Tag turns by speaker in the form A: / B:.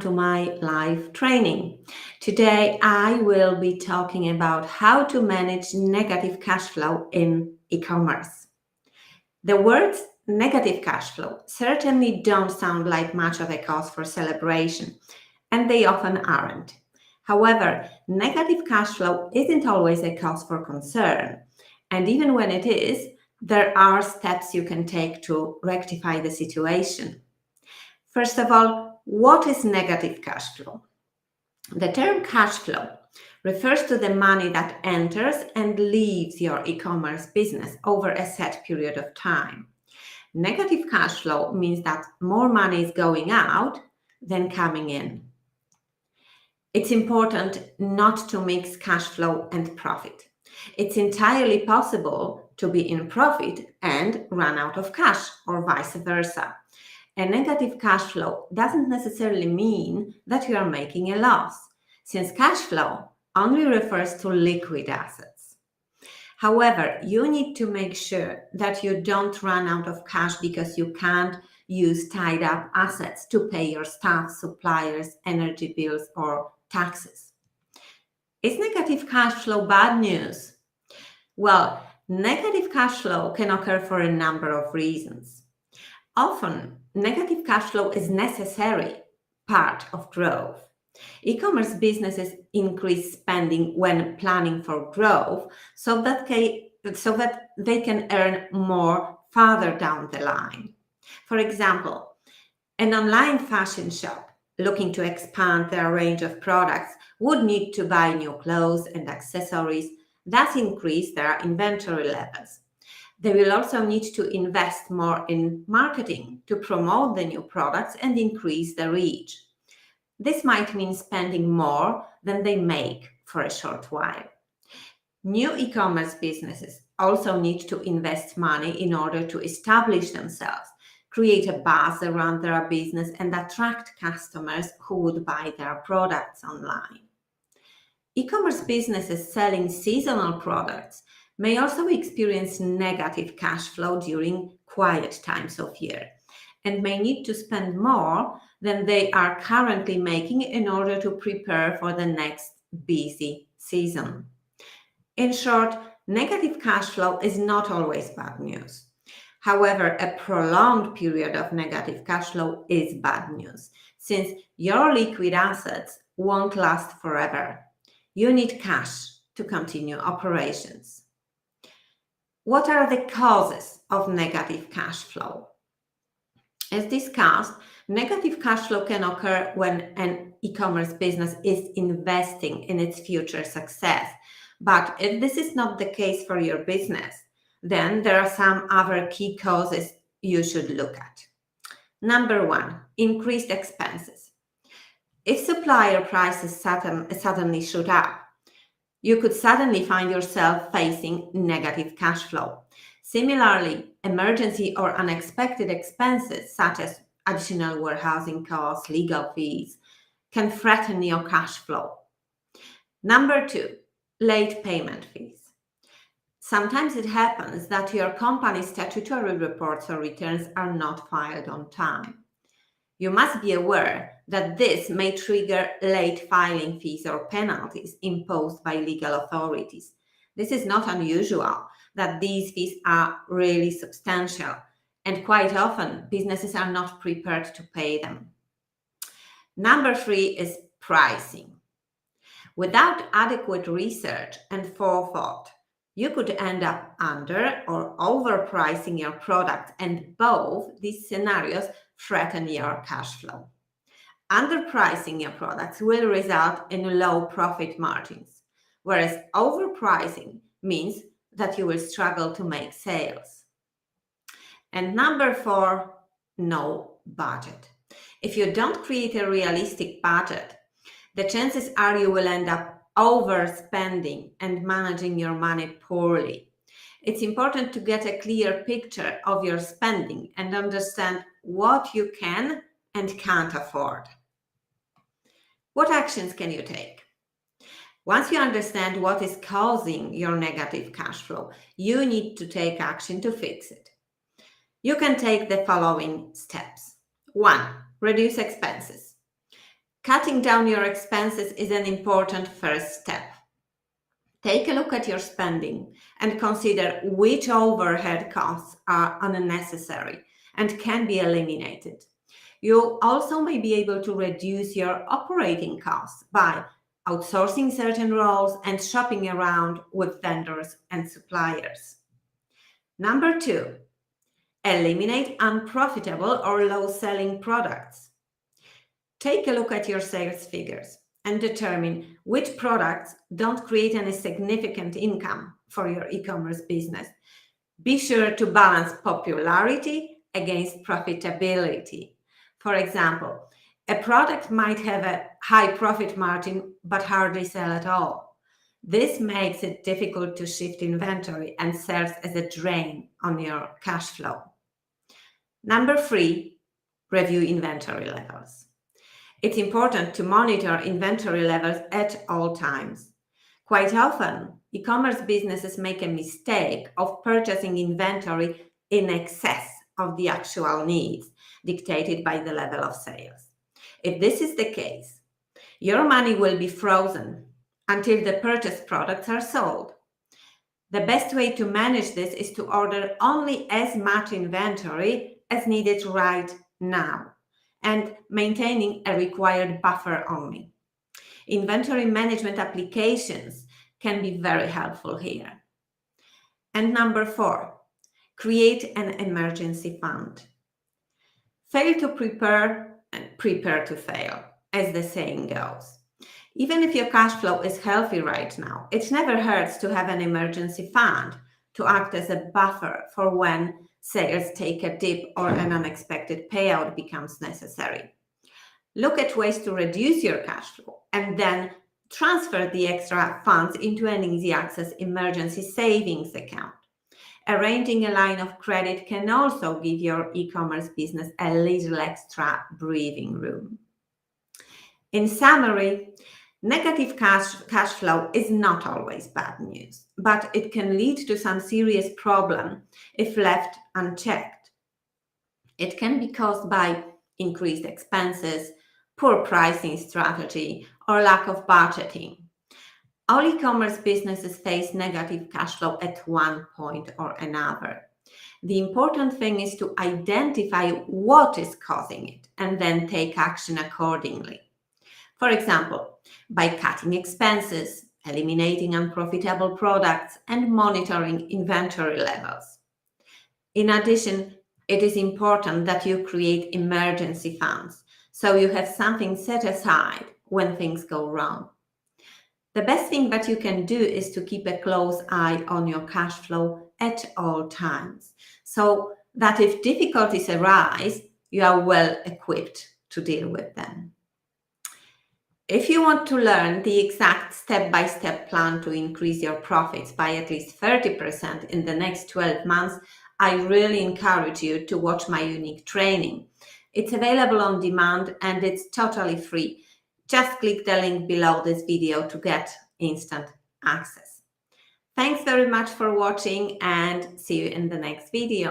A: to my live training. Today I will be talking about how to manage negative cash flow in e-commerce. The words negative cash flow certainly don't sound like much of a cause for celebration, and they often aren't. However, negative cash flow isn't always a cause for concern, and even when it is, there are steps you can take to rectify the situation. First of all, what is negative cash flow? The term cash flow refers to the money that enters and leaves your e-commerce business over a set period of time. Negative cash flow means that more money is going out than coming in. It's important not to mix cash flow and profit. It's entirely possible to be in profit and run out of cash, or vice versa. A negative cash flow doesn't necessarily mean that you are making a loss, since cash flow only refers to liquid assets. However, you need to make sure that you don't run out of cash because you can't use tied up assets to pay your staff, suppliers, energy bills, or taxes. Is negative cash flow bad news? Well, negative cash flow can occur for a number of reasons. Often, negative cash flow is necessary part of growth. E-commerce businesses increase spending when planning for growth so that they can earn more farther down the line. For example, an online fashion shop looking to expand their range of products would need to buy new clothes and accessories, thus increase their inventory levels. They will also need to invest more in marketing to promote the new products and increase the reach. This might mean spending more than they make for a short while. New e-commerce businesses also need to invest money in order to establish themselves, create a buzz around their business, and attract customers who would buy their products online. E-commerce businesses selling seasonal products may also experience negative cash flow during quiet times of year and may need to spend more than they are currently making in order to prepare for the next busy season. In short, negative cash flow is not always bad news. However, a prolonged period of negative cash flow is bad news, since your liquid assets won't last forever. You need cash to continue operations. What are the causes of negative cash flow? As discussed, negative cash flow can occur when an e-commerce business is investing in its future success. But if this is not the case for your business, then there are some other key causes you should look at. Number one, increased expenses. If supplier prices suddenly shoot up, you could suddenly find yourself facing negative cash flow. Similarly, emergency or unexpected expenses such as additional warehousing costs, legal fees, can threaten your cash flow. Number two, late payment fees. Sometimes it happens that your company's statutory reports or returns are not filed on time. You must be aware that this may trigger late filing fees or penalties imposed by legal authorities. This is not unusual, that these fees are really substantial, and quite often businesses are not prepared to pay them. Number three is pricing. Without adequate research and forethought, you could end up under or overpricing your product, and both these scenarios threaten your cash flow. Underpricing your products will result in low profit margins, whereas overpricing means that you will struggle to make sales. And number four, no budget. If you don't create a realistic budget, the chances are you will end up overspending and managing your money poorly. It's important to get a clear picture of your spending and understand what you can and can't afford. What actions can you take? Once you understand what is causing your negative cash flow, you need to take action to fix it. You can take the following steps. 1. Reduce expenses. Cutting down your expenses is an important first step. Take a look at your spending and consider which overhead costs are unnecessary and can be eliminated. You also may be able to reduce your operating costs by outsourcing certain roles and shopping around with vendors and suppliers. Number 2, eliminate unprofitable or low-selling products. Take a look at your sales figures and determine which products don't create any significant income for your e-commerce business. Be sure to balance popularity against profitability. For example, a product might have a high profit margin but hardly sell at all. This makes it difficult to shift inventory and serves as a drain on your cash flow. Number 3, review inventory levels. It's important to monitor inventory levels at all times. Quite often, e-commerce businesses make a mistake of purchasing inventory in excess of the actual needs dictated by the level of sales. If this is the case, your money will be frozen until the purchased products are sold. The best way to manage this is to order only as much inventory as needed right now, and maintaining a required buffer only. Inventory management applications can be very helpful here. And number 4, create an emergency fund. Fail to prepare and prepare to fail, as the saying goes. Even if your cash flow is healthy right now, it never hurts to have an emergency fund to act as a buffer for when sales take a dip or an unexpected payout becomes necessary. Look at ways to reduce your cash flow and then transfer the extra funds into an easy access emergency savings account. Arranging a line of credit can also give your e-commerce business a little extra breathing room. In summary, negative cash flow is not always bad news, but it can lead to some serious problem if left unchecked. It can be caused by increased expenses, poor pricing strategy, or lack of budgeting. All e-commerce businesses face negative cash flow at one point or another. The important thing is to identify what is causing it and then take action accordingly. For example, by cutting expenses, eliminating unprofitable products, and monitoring inventory levels. In addition, it is important that you create emergency funds so you have something set aside when things go wrong. The best thing that you can do is to keep a close eye on your cash flow at all times, so that if difficulties arise, you are well equipped to deal with them. If you want to learn the exact step-by-step plan to increase your profits by at least 30% in the next 12 months, I really encourage you to watch my unique training. It's available on demand and it's totally free. Just click the link below this video to get instant access. Thanks very much for watching and see you in the next video.